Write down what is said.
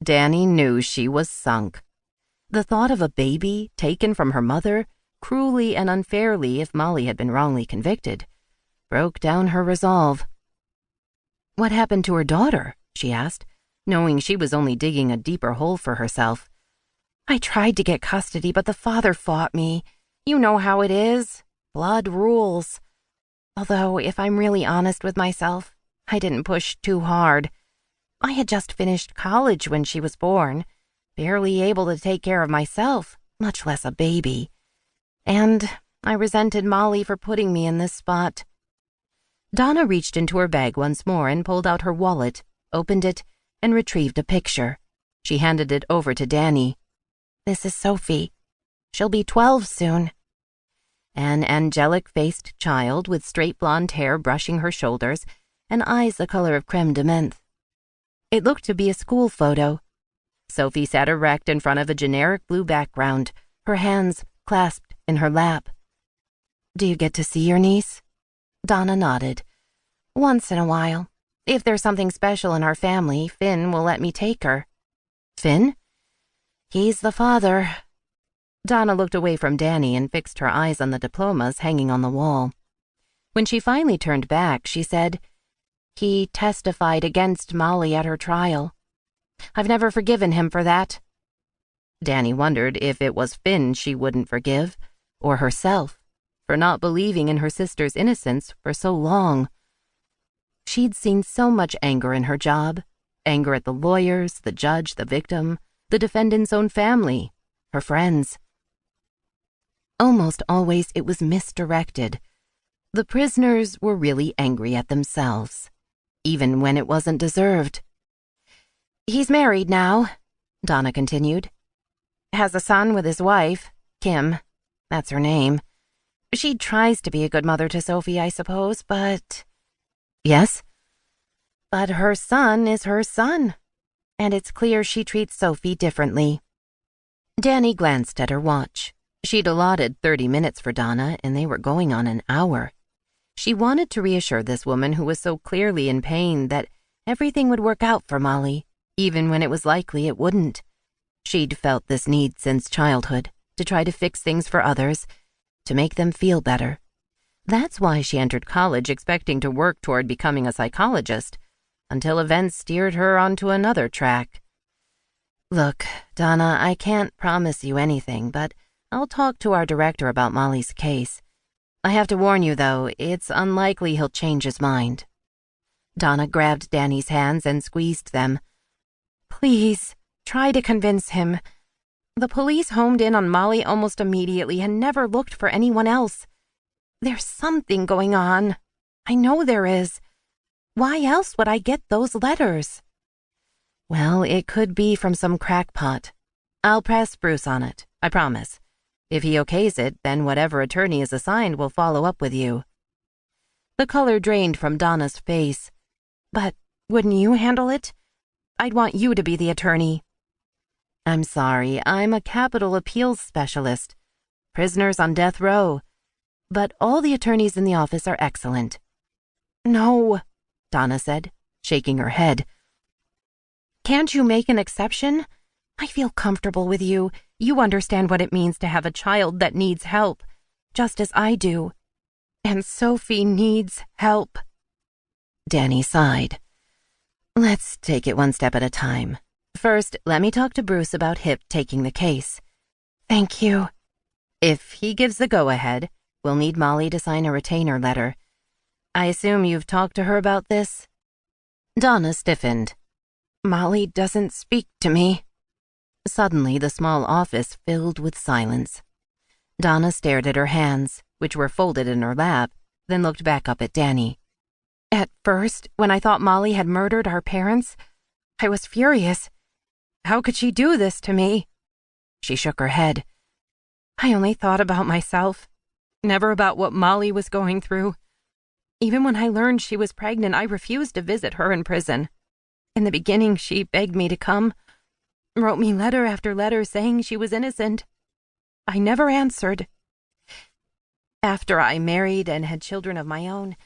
Dani knew she was sunk. The thought of a baby taken from her mother, cruelly and unfairly if Molly had been wrongly convicted, broke down her resolve. "What happened to her daughter?" she asked, knowing she was only digging a deeper hole for herself. "I tried to get custody, but the father fought me. You know how it is. Blood rules. Although, if I'm really honest with myself, I didn't push too hard. I had just finished college when she was born, barely able to take care of myself, much less a baby. And I resented Molly for putting me in this spot." Donna reached into her bag once more and pulled out her wallet, opened it, and retrieved a picture. She handed it over to Dani. "This is Sophie. She'll be 12 soon." An angelic-faced child with straight blonde hair brushing her shoulders and eyes the color of creme de menthe. It looked to be a school photo. Sophie sat erect in front of a generic blue background, her hands clasped in her lap. "Do you get to see your niece?" Donna nodded. "Once in a while. If there's something special in our family, Finn will let me take her." "Finn?" "He's the father." Donna looked away from Dani and fixed her eyes on the diplomas hanging on the wall. When she finally turned back, she said, "He testified against Molly at her trial. I've never forgiven him for that." Dani wondered if it was Finn she wouldn't forgive, or herself, for not believing in her sister's innocence for so long. She'd seen so much anger in her job, anger at the lawyers, the judge, the victim, the defendant's own family, her friends. Almost always it was misdirected. The prisoners were really angry at themselves, even when it wasn't deserved. "He's married now," Donna continued. "Has a son with his wife, Kim. That's her name. She tries to be a good mother to Sophie, I suppose, but—" "Yes?" "But her son is her son, and it's clear she treats Sophie differently." Dani glanced at her watch. She'd allotted 30 minutes for Donna, and they were going on an hour. She wanted to reassure this woman who was so clearly in pain that everything would work out for Molly, even when it was likely it wouldn't. She'd felt this need since childhood, to try to fix things for others, to make them feel better. That's why she entered college expecting to work toward becoming a psychologist, until events steered her onto another track. "Look, Donna, I can't promise you anything, but I'll talk to our director about Molly's case. I have to warn you, though, it's unlikely he'll change his mind." Donna grabbed Dani's hands and squeezed them. "Please, try to convince him. The police homed in on Molly almost immediately and never looked for anyone else. There's something going on. I know there is. Why else would I get those letters?" "Well, it could be from some crackpot. I'll press Bruce on it, I promise. If he okays it, then whatever attorney is assigned will follow up with you." The color drained from Donna's face. "But wouldn't you handle it? I'd want you to be the attorney." "I'm sorry, I'm a capital appeals specialist. Prisoners on death row. But all the attorneys in the office are excellent." "No," Donna said, shaking her head. "Can't you make an exception? I feel comfortable with you. You understand what it means to have a child that needs help, just as I do. And Sophie needs help." Dani sighed. "Let's take it one step at a time. First, let me talk to Bruce about Hip taking the case." "Thank you." "If he gives the go-ahead, we'll need Molly to sign a retainer letter. I assume you've talked to her about this?" Donna stiffened. "Molly doesn't speak to me." Suddenly, the small office filled with silence. Donna stared at her hands, which were folded in her lap, then looked back up at Dani. "At first, when I thought Molly had murdered our parents, I was furious. How could she do this to me?" She shook her head. "I only thought about myself, never about what Molly was going through. Even when I learned she was pregnant, I refused to visit her in prison. In the beginning, she begged me to come, wrote me letter after letter saying she was innocent. I never answered. After I married and had children of my own,